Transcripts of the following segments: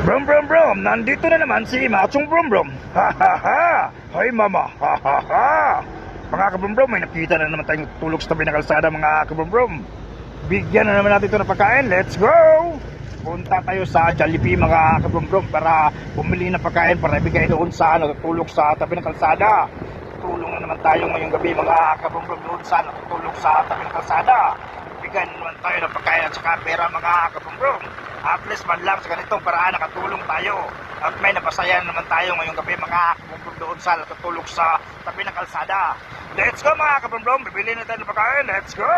Brom brom brom, nandito na naman si Machong Brom Brom. Ha ha ha! Hoy mama, ha ha ha! Mga kabrom brom, may nakita na naman tayong tulog sa tabi ng kalsada mga kabrom brom. Bigyan na naman natin ito ng pagkain, let's go! Punta tayo sa Jollibee mga kabrom brom para bumili ng pagkain para ibigay doon sa natutulog sa tabi ng kalsada. Tulong na naman tayo ngayong gabi mga kabrom brom doon sa natutulog sa tabi ng kalsada. Bigyan naman tayo ng pagkain at saka pera mga kabrom brom. At least man lang sa ganitong paraan nakatulong tayo. At may napasaya naman tayo ngayong gabi mga kabrom doon sa natutulog sa tabi ng kalsada. Let's go mga kabrom, bibili na tayo ng pagkain, let's go!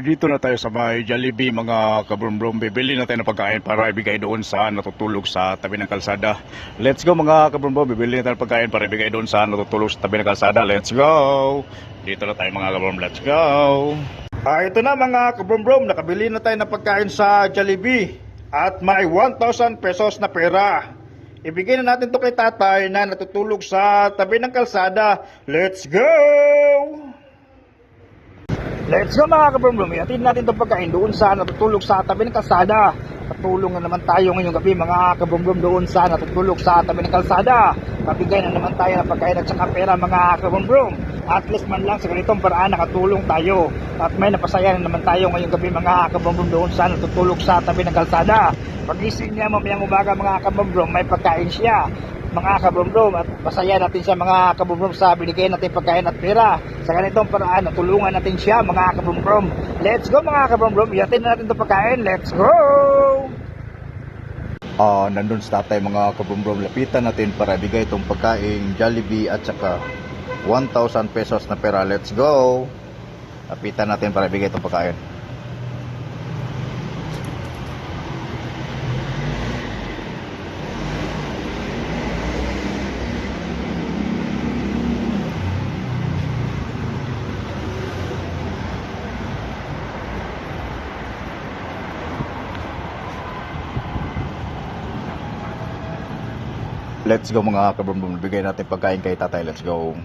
Dito na tayo sa may Jollibee mga kabrom-brom. Bibili na tayo ng pagkain para ibigay doon sa natutulog sa tabi ng kalsada. Let's go mga kabrom-brom. Bibili na tayo ng pagkain para ibigay doon sa natutulog sa tabi ng kalsada. Let's go! Dito na tayo mga kabrom. Let's go! Ito na mga kabrom-brom. Nakabili na tayo ng pagkain sa Jollibee. At may 1,000 pesos na pera. Ibigay na natin to kay tatay na natutulog sa tabi ng kalsada. Let's go! Let's go mga kabrom-brom, ihatid natin itong pagkain doon sa natutulog sa tabi ng kalsada. Patulong na naman tayo ngayong gabi mga kabrom-brom doon sa natutulog sa tabi ng kalsada. Pabigay na naman tayo ng pagkain at saka pera mga kabrom-brom. At least man lang sa ganitong paraan nakatulong tayo. At may napasaya na naman tayo ngayong gabi mga kabrom-brom doon sa natutulog sa tabi ng kalsada. Pagising niya mamayang umaga mga kabrom-brom, may pagkain siya mga kabrom-brom at masaya natin siya mga kabrom-brom sa binigay natin pagkain at pera. Sa ganitong paraan, natulungan natin siya mga kabrom-brom. Let's go mga kabrom-brom, iyatin na natin itong pagkain. Let's go! Nandun sa tatay mga kabrom-brom, lapitan natin para bigay itong pagkain, Jollibee at saka 1,000 pesos na pera. Let's go! Lapitan natin para bigay itong pagkain. Let's go mga kabrom-brom, bigay natin pagkain kay tatay. Let's go.